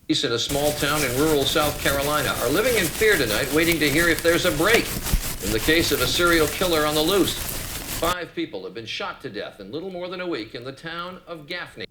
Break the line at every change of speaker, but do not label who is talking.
Police in a small town in rural South Carolina are living in fear tonight, waiting to hear if there's a break in the case of a serial killer on the loose. 5 people have been shot to death in little more than a week in the town of Gaffney.